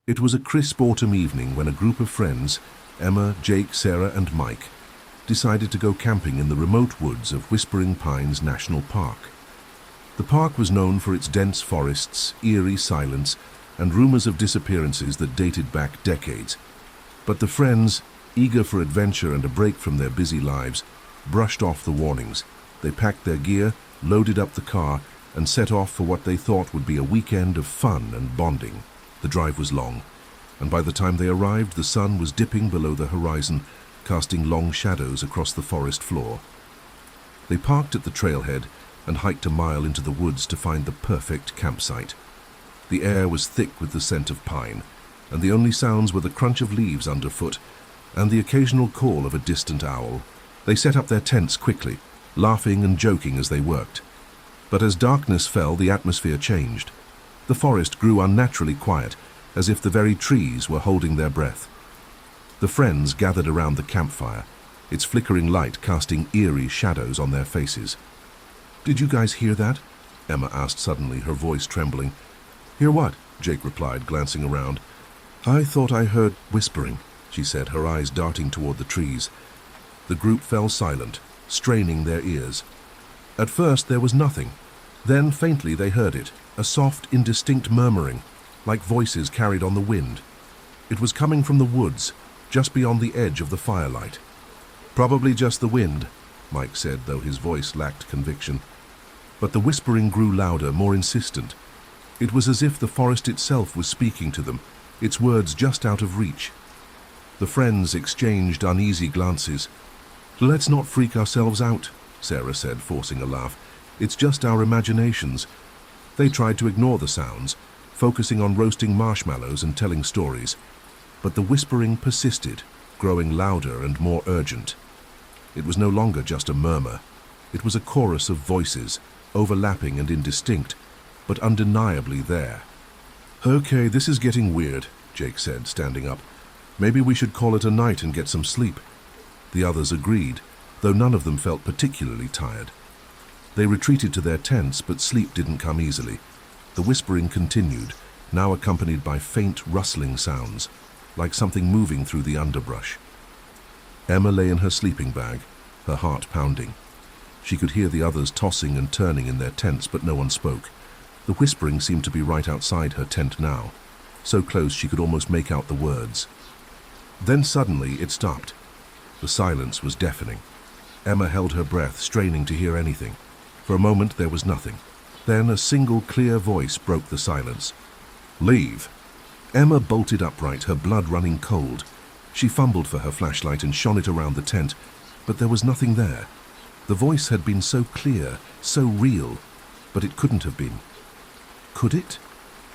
It was a crisp autumn evening when a group of friends, Emma, Jake, Sarah, and Mike, decided to go camping in the remote woods of Whispering Pines National Park. The park was known for its dense forests, eerie silence, and rumors of disappearances that dated back decades. But the friends, eager for adventure and a break from their busy lives, brushed off the warnings. They packed their gear, loaded up the car, and set off for what they thought would be a weekend of fun and bonding. The drive was long, and by the time they arrived, the sun was dipping below the horizon, casting long shadows across the forest floor. They parked at the trailhead and hiked a mile into the woods to find the perfect campsite. The air was thick with the scent of pine, and the only sounds were the crunch of leaves underfoot and the occasional call of a distant owl. They set up their tents quickly, laughing and joking as they worked. But as darkness fell, the atmosphere changed. The forest grew unnaturally quiet, as if the very trees were holding their breath. The friends gathered around the campfire, its flickering light casting eerie shadows on their faces. "Did you guys hear that?" Emma asked suddenly, her voice trembling. "Hear what?" Jake replied, glancing around. "I thought I heard whispering," she said, her eyes darting toward the trees. The group fell silent, straining their ears. At first there was nothing. Then faintly they heard it, a soft, indistinct murmuring, like voices carried on the wind. It was coming from the woods, just beyond the edge of the firelight. "Probably just the wind," Mike said, though his voice lacked conviction. But the whispering grew louder, more insistent. It was as if the forest itself was speaking to them, its words just out of reach. The friends exchanged uneasy glances. "Let's not freak ourselves out," Sarah said, forcing a laugh. "It's just our imaginations." They tried to ignore the sounds, focusing on roasting marshmallows and telling stories. But the whispering persisted, growing louder and more urgent. It was no longer just a murmur. It was a chorus of voices, overlapping and indistinct, but undeniably there. "Okay, this is getting weird," Jake said, standing up. "Maybe we should call it a night and get some sleep." The others agreed, though none of them felt particularly tired. They retreated to their tents, but sleep didn't come easily. The whispering continued, now accompanied by faint rustling sounds, like something moving through the underbrush. Emma lay in her sleeping bag, her heart pounding. She could hear the others tossing and turning in their tents, but no one spoke. The whispering seemed to be right outside her tent now, so close she could almost make out the words. Then suddenly it stopped. The silence was deafening. Emma held her breath, straining to hear anything. For a moment there was nothing. Then a single clear voice broke the silence. "Leave." Emma bolted upright, her blood running cold. She fumbled for her flashlight and shone it around the tent, but there was nothing there. The voice had been so clear, so real, but it couldn't have been. Could it?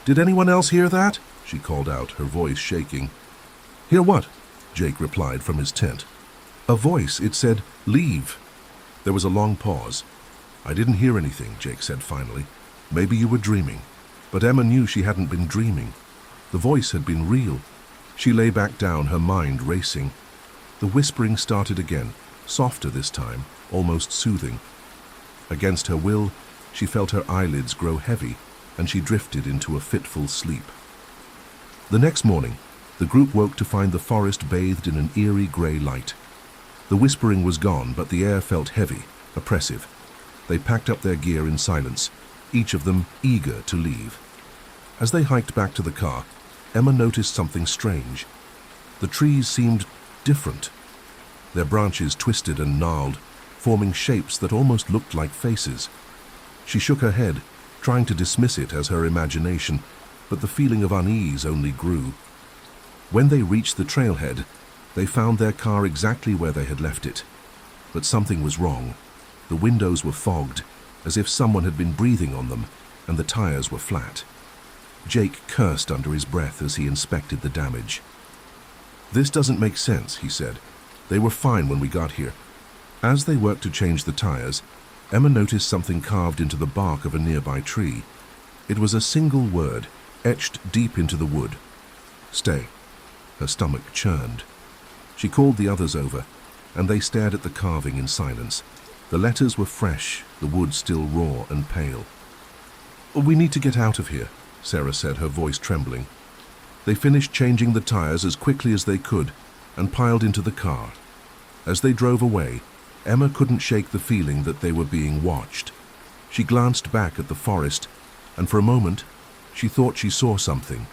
"Did anyone else hear that?" she called out, her voice shaking. "Hear what?" Jake replied from his tent. "A voice. It said, 'Leave.'" There was a long pause. "I didn't hear anything," Jake said finally. "Maybe you were dreaming." But Emma knew she hadn't been dreaming. The voice had been real. She lay back down, her mind racing. The whispering started again, softer this time, almost soothing. Against her will, she felt her eyelids grow heavy, and she drifted into a fitful sleep. The next morning, the group woke to find the forest bathed in an eerie grey light. The whispering was gone, but the air felt heavy, oppressive. They packed up their gear in silence, each of them eager to leave. As they hiked back to the car, Emma noticed something strange. The trees seemed different. Their branches twisted and gnarled, forming shapes that almost looked like faces. She shook her head, trying to dismiss it as her imagination, but the feeling of unease only grew. When they reached the trailhead, they found their car exactly where they had left it. But something was wrong. The windows were fogged, as if someone had been breathing on them, and the tires were flat. Jake cursed under his breath as he inspected the damage. "This doesn't make sense," he said. "They were fine when we got here." As they worked to change the tires, Emma noticed something carved into the bark of a nearby tree. It was a single word, etched deep into the wood. "Stay." Her stomach churned. She called the others over, and they stared at the carving in silence. The letters were fresh, the wood still raw and pale. "We need to get out of here," Sarah said, her voice trembling. They finished changing the tires as quickly as they could and piled into the car. As they drove away, Emma couldn't shake the feeling that they were being watched. She glanced back at the forest, and for a moment, she thought she saw something.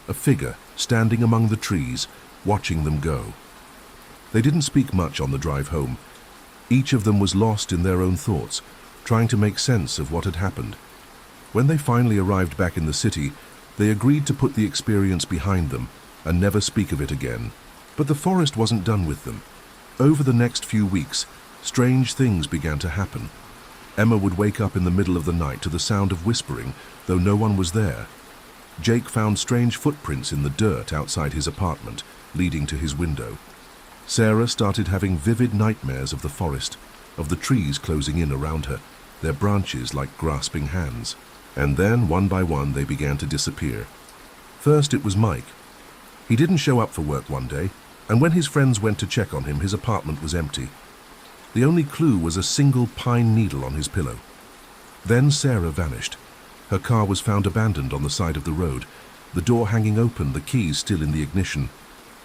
A figure standing among the trees, watching them go. They didn't speak much on the drive home. Each of them was lost in their own thoughts, trying to make sense of what had happened. When they finally arrived back in the city, they agreed to put the experience behind them and never speak of it again. But the forest wasn't done with them. Over the next few weeks, strange things began to happen. Emma would wake up in the middle of the night to the sound of whispering, though no one was there. Jake found strange footprints in the dirt outside his apartment, leading to his window. Sarah started having vivid nightmares of the forest, of the trees closing in around her, their branches like grasping hands. And then, one by one, they began to disappear. First, it was Mike. He didn't show up for work one day, and when his friends went to check on him, his apartment was empty. The only clue was a single pine needle on his pillow. Then Sarah vanished. Her car was found abandoned on the side of the road, the door hanging open, the keys still in the ignition.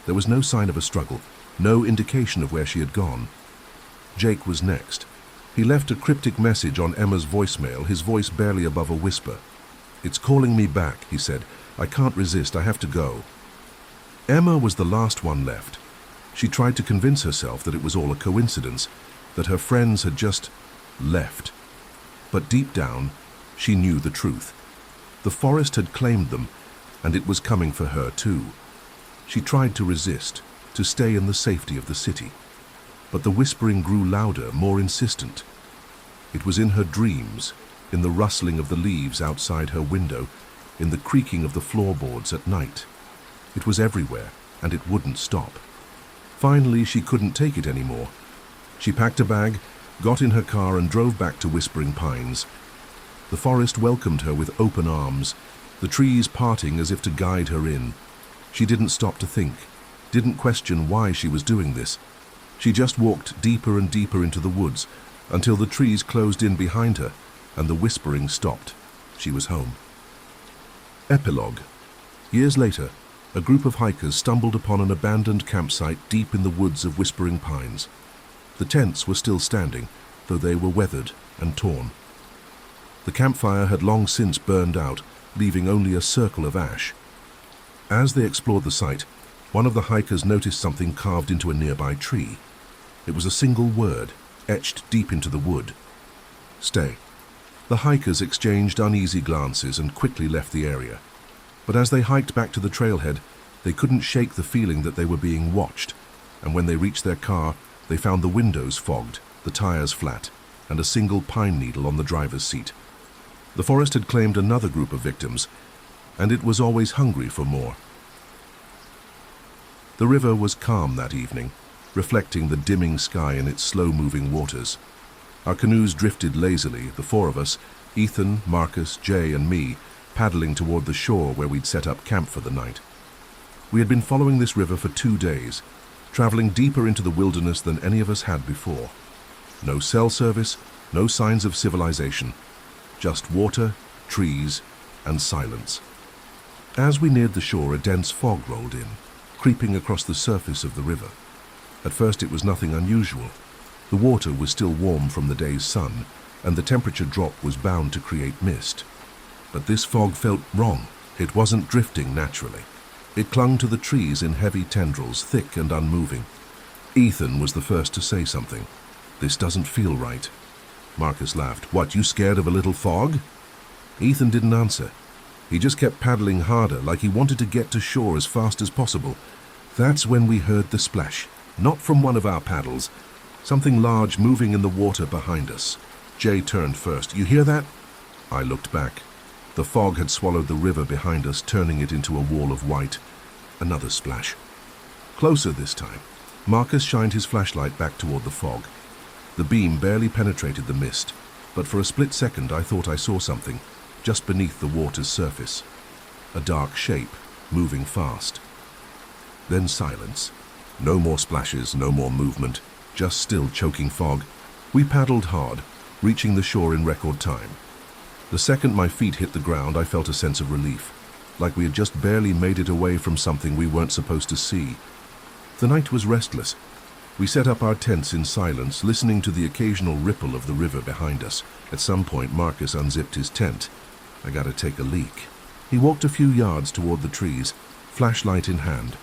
There was no sign of a struggle, no indication of where she had gone. Jake was next. He left a cryptic message on Emma's voicemail, his voice barely above a whisper. "It's calling me back," he said. "I can't resist, I have to go." Emma was the last one left. She tried to convince herself that it was all a coincidence, that her friends had just left. But deep down, she knew the truth. The forest had claimed them, and it was coming for her too. She tried to resist, to stay in the safety of the city. But the whispering grew louder, more insistent. It was in her dreams, in the rustling of the leaves outside her window, in the creaking of the floorboards at night. It was everywhere, and it wouldn't stop. Finally, she couldn't take it anymore. She packed a bag, got in her car, and drove back to Whispering Pines. The forest welcomed her with open arms, the trees parting as if to guide her in. She didn't stop to think, didn't question why she was doing this. She just walked deeper and deeper into the woods until the trees closed in behind her and the whispering stopped. She was home. Epilogue. Years later, a group of hikers stumbled upon an abandoned campsite deep in the woods of Whispering Pines. The tents were still standing, though they were weathered and torn. The campfire had long since burned out, leaving only a circle of ash. As they explored the site, one of the hikers noticed something carved into a nearby tree. It was a single word, etched deep into the wood. "Stay." The hikers exchanged uneasy glances and quickly left the area. But as they hiked back to the trailhead, they couldn't shake the feeling that they were being watched, and when they reached their car, they found the windows fogged, the tires flat, and a single pine needle on the driver's seat. The forest had claimed another group of victims, and it was always hungry for more. The river was calm that evening, reflecting the dimming sky in its slow-moving waters. Our canoes drifted lazily, the four of us, Ethan, Marcus, Jay, and me, paddling toward the shore where we'd set up camp for the night. We had been following this river for 2 days, traveling deeper into the wilderness than any of us had before. No cell service, no signs of civilization, just water, trees, and silence. As we neared the shore, a dense fog rolled in, creeping across the surface of the river. At first it was nothing unusual. The water was still warm from the day's sun, and the temperature drop was bound to create mist. But this fog felt wrong. It wasn't drifting naturally. It clung to the trees in heavy tendrils, thick and unmoving. Ethan was the first to say something. "This doesn't feel right." Marcus laughed. "What, you scared of a little fog?" Ethan didn't answer. He just kept paddling harder, like he wanted to get to shore as fast as possible. That's when we heard the splash, not from one of our paddles, something large moving in the water behind us. Jay turned first. "You hear that?" I looked back. The fog had swallowed the river behind us, turning it into a wall of white. Another splash. Closer this time. Marcus shined his flashlight back toward the fog. The beam barely penetrated the mist, but for a split second I thought I saw something, just beneath the water's surface. A dark shape, moving fast. Then silence. No more splashes, no more movement, just still choking fog. We paddled hard, reaching the shore in record time. The second my feet hit the ground, I felt a sense of relief. like we had just barely made it away from something we weren't supposed to see. The night was restless. We set up our tents in silence, listening to the occasional ripple of the river behind us. At some point, Marcus unzipped his tent. I gotta take a leak. He walked a few yards toward the trees, flashlight in hand.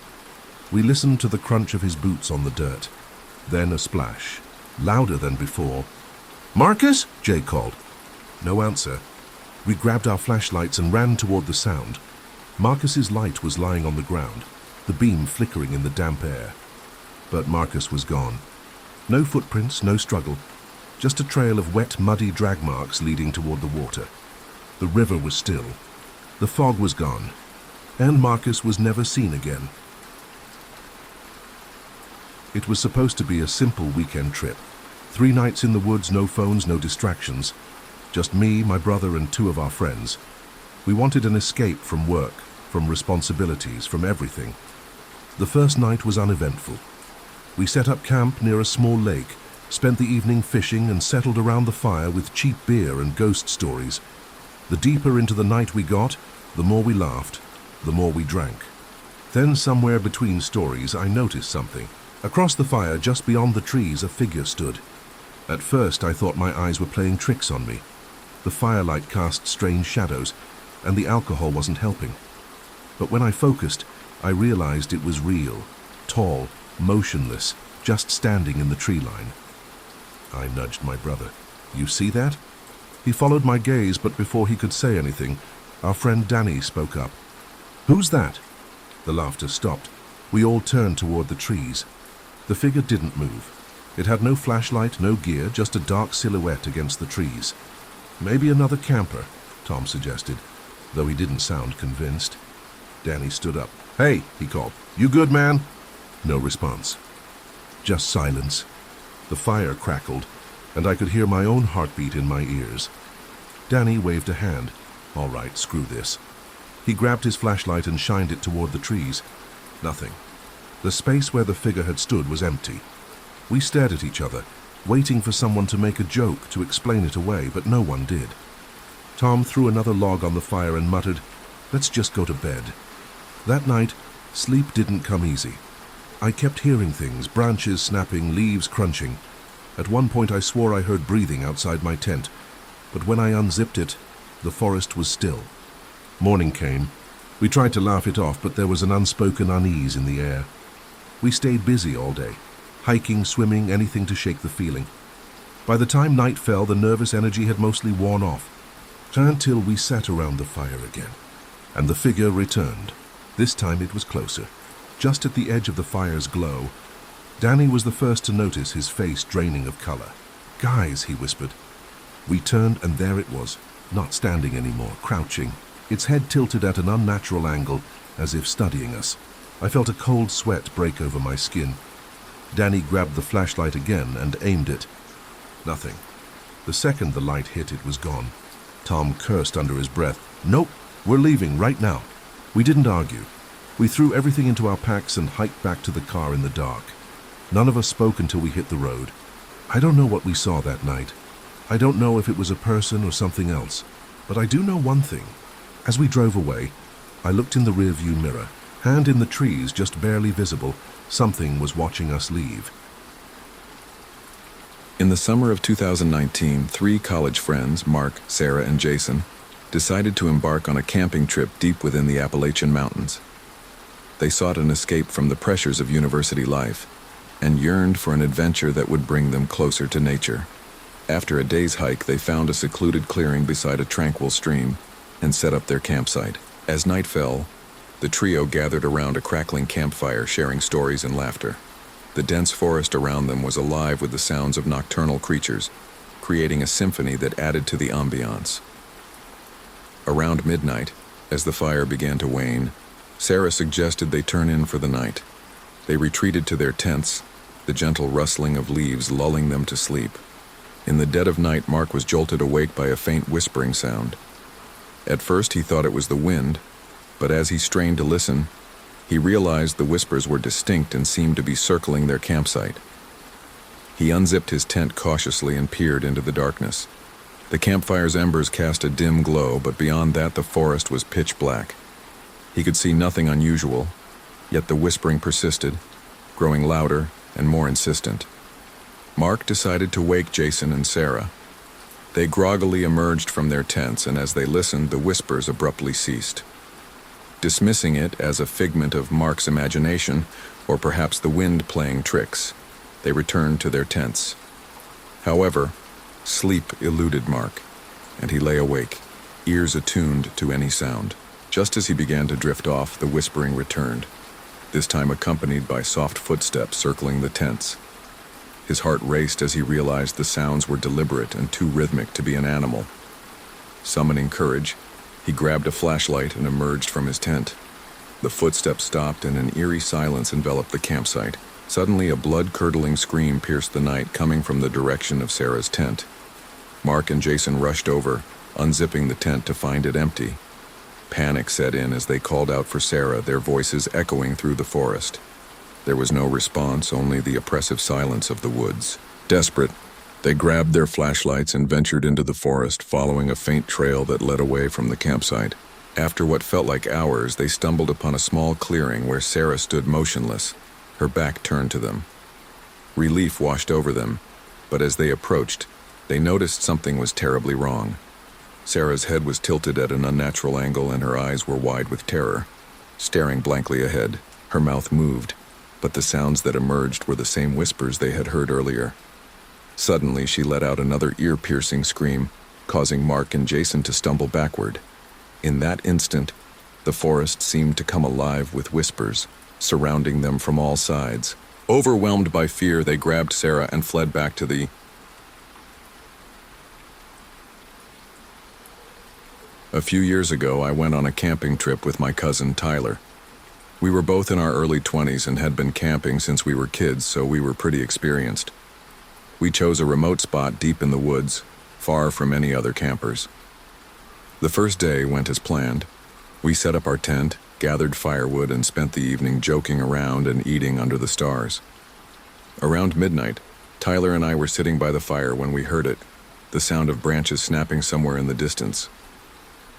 We listened to the crunch of his boots on the dirt. Then a splash, louder than before. "Marcus?" Jay called. No answer. We grabbed our flashlights and ran toward the sound. Marcus's light was lying on the ground, the beam flickering in the damp air. But Marcus was gone. No footprints, no struggle, just a trail of wet, muddy drag marks leading toward the water. The river was still. The fog was gone. And Marcus was never seen again. It was supposed to be a simple weekend trip. 3 nights in the woods, no phones, no distractions. Just me, my brother, and 2 of our friends. We wanted an escape from work, from responsibilities, from everything. The first night was uneventful. We set up camp near a small lake, spent the evening fishing, and settled around the fire with cheap beer and ghost stories. The deeper into the night we got, the more we laughed, the more we drank. Then, somewhere between stories, I noticed something. Across the fire, just beyond the trees, a figure stood. At first, I thought my eyes were playing tricks on me. The firelight cast strange shadows, and the alcohol wasn't helping. But when I focused, I realized it was real, tall, motionless, just standing in the tree line. I nudged my brother. "You see that?" He followed my gaze, but before he could say anything, our friend Danny spoke up. "Who's that?" The laughter stopped. We all turned toward the trees. The figure didn't move. It had no flashlight, no gear, just a dark silhouette against the trees. "Maybe another camper," Tom suggested, though he didn't sound convinced. Danny stood up. "Hey," he called. "You good, man?" No response. Just silence. The fire crackled, and I could hear my own heartbeat in my ears. Danny waved a hand. "All right, screw this." He grabbed his flashlight and shined it toward the trees. Nothing. The space where the figure had stood was empty. We stared at each other, waiting for someone to make a joke, to explain it away, but no one did. Tom threw another log on the fire and muttered, "Let's just go to bed." That night, sleep didn't come easy. I kept hearing things, branches snapping, leaves crunching. At one point I swore I heard breathing outside my tent, but when I unzipped it, the forest was still. Morning came. We tried to laugh it off, but there was an unspoken unease in the air. We stayed busy all day, hiking, swimming, anything to shake the feeling. By the time night fell, the nervous energy had mostly worn off, until we sat around the fire again, and the figure returned. This time it was closer, just at the edge of the fire's glow. Danny was the first to notice his face draining of color. "Guys," he whispered. We turned, and there it was, not standing anymore, crouching, its head tilted at an unnatural angle, as if studying us. I felt a cold sweat break over my skin. Danny grabbed the flashlight again and aimed it. Nothing. The second the light hit, it was gone. Tom cursed under his breath. "Nope, we're leaving right now." We didn't argue. We threw everything into our packs and hiked back to the car in the dark. None of us spoke until we hit the road. I don't know what we saw that night. I don't know if it was a person or something else. But I do know one thing. As we drove away, I looked in the rearview mirror. Hand in the trees, just barely visible, something was watching us leave. In the summer of 2019, 3 college friends, Mark, Sarah, and Jason, decided to embark on a camping trip deep within the Appalachian Mountains. They sought an escape from the pressures of university life and yearned for an adventure that would bring them closer to nature. After a day's hike, they found a secluded clearing beside a tranquil stream and set up their campsite. As night fell, the trio gathered around a crackling campfire, sharing stories and laughter. The dense forest around them was alive with the sounds of nocturnal creatures, creating a symphony that added to the ambiance. Around midnight, as the fire began to wane, Sarah suggested they turn in for the night. They retreated to their tents, the gentle rustling of leaves lulling them to sleep. In the dead of night, Mark was jolted awake by a faint whispering sound. At first he thought it was the wind, but as he strained to listen, he realized the whispers were distinct and seemed to be circling their campsite. He unzipped his tent cautiously and peered into the darkness. The campfire's embers cast a dim glow, but beyond that the forest was pitch black. He could see nothing unusual, yet the whispering persisted, growing louder and more insistent. Mark decided to wake Jason and Sarah. They groggily emerged from their tents, and as they listened, the whispers abruptly ceased. Dismissing it as a figment of Mark's imagination, or perhaps the wind playing tricks, they returned to their tents. However, sleep eluded Mark, and he lay awake, ears attuned to any sound. Just as he began to drift off, the whispering returned, this time accompanied by soft footsteps circling the tents. His heart raced as he realized the sounds were deliberate and too rhythmic to be an animal. Summoning courage, he grabbed a flashlight and emerged from his tent. The footsteps stopped and an eerie silence enveloped the campsite. Suddenly, a blood-curdling scream pierced the night, coming from the direction of Sarah's tent. Mark and Jason rushed over, unzipping the tent to find it empty. Panic set in as they called out for Sarah, their voices echoing through the forest. There was no response, only the oppressive silence of the woods. Desperate, they grabbed their flashlights and ventured into the forest, following a faint trail that led away from the campsite. After what felt like hours, they stumbled upon a small clearing where Sarah stood motionless, her back turned to them. Relief washed over them, but as they approached, they noticed something was terribly wrong. Sarah's head was tilted at an unnatural angle and her eyes were wide with terror. Staring blankly ahead, her mouth moved, but the sounds that emerged were the same whispers they had heard earlier. Suddenly, she let out another ear-piercing scream, causing Mark and Jason to stumble backward. In that instant, the forest seemed to come alive with whispers, surrounding them from all sides. Overwhelmed by fear, they grabbed Sarah and fled back to the... A few years ago, I went on a camping trip with my cousin Tyler. We were both in our early 20s and had been camping since we were kids, so we were pretty experienced. We chose a remote spot deep in the woods, far from any other campers. The first day went as planned. We set up our tent, gathered firewood, and spent the evening joking around and eating under the stars. Around midnight, Tyler and I were sitting by the fire when we heard it, the sound of branches snapping somewhere in the distance.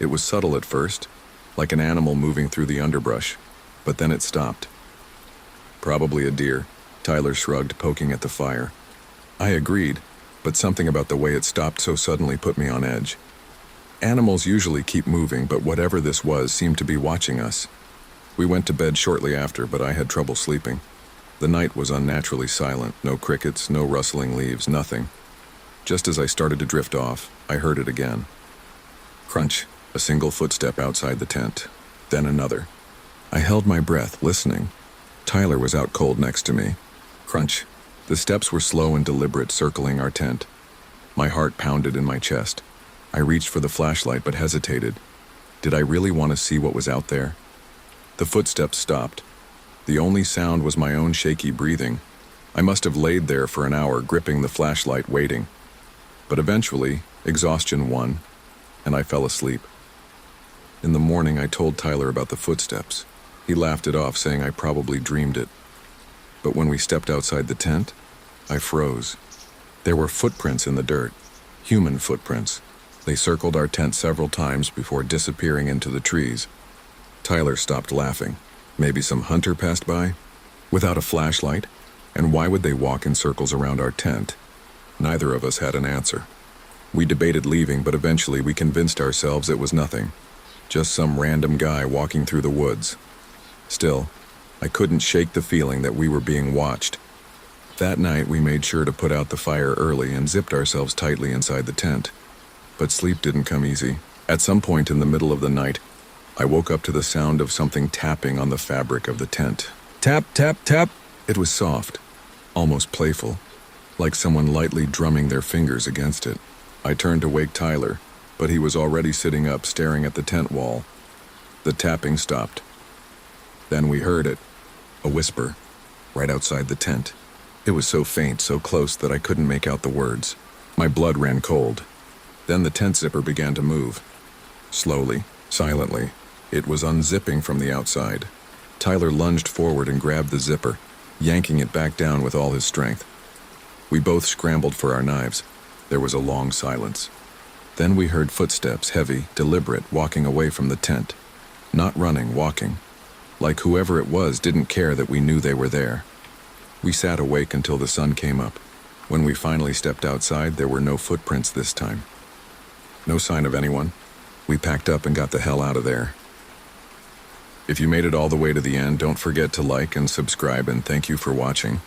It was subtle at first, like an animal moving through the underbrush, but then it stopped. Probably a deer, Tyler shrugged, poking at the fire. I agreed, but something about the way it stopped so suddenly put me on edge. Animals usually keep moving, but whatever this was seemed to be watching us. We went to bed shortly after, but I had trouble sleeping. The night was unnaturally silent, no crickets, no rustling leaves, nothing. Just as I started to drift off, I heard it again. Crunch, a single footstep outside the tent, then another. I held my breath, listening. Tyler was out cold next to me. Crunch. The steps were slow and deliberate, circling our tent. My heart pounded in my chest. I reached for the flashlight but hesitated. Did I really want to see what was out there? The footsteps stopped. The only sound was my own shaky breathing. I must have laid there for an hour, gripping the flashlight, waiting. But eventually, exhaustion won, and I fell asleep. In the morning, I told Tyler about the footsteps. He laughed it off, saying I probably dreamed it. But when we stepped outside the tent, I froze. There were footprints in the dirt, human footprints. They circled our tent several times before disappearing into the trees. Tyler stopped laughing. Maybe some hunter passed by? Without a flashlight? And why would they walk in circles around our tent? Neither of us had an answer. We debated leaving, but eventually we convinced ourselves it was nothing. Just some random guy walking through the woods. Still, I couldn't shake the feeling that we were being watched. That night, we made sure to put out the fire early and zipped ourselves tightly inside the tent. But sleep didn't come easy. At some point in the middle of the night, I woke up to the sound of something tapping on the fabric of the tent. Tap, tap, tap. It was soft, almost playful, like someone lightly drumming their fingers against it. I turned to wake Tyler, but he was already sitting up, staring at the tent wall. The tapping stopped. Then we heard it, a whisper, right outside the tent. It was so faint, so close that I couldn't make out the words. My blood ran cold. Then the tent zipper began to move. Slowly, silently. It was unzipping from the outside. Tyler lunged forward and grabbed the zipper, yanking it back down with all his strength. We both scrambled for our knives. There was a long silence. Then we heard footsteps, heavy, deliberate, walking away from the tent. Not running, walking. Like whoever it was didn't care that we knew they were there. We sat awake until the sun came up. When we finally stepped outside, there were no footprints this time. No sign of anyone. We packed up and got the hell out of there. If you made it all the way to the end, don't forget to like and subscribe, and thank you for watching.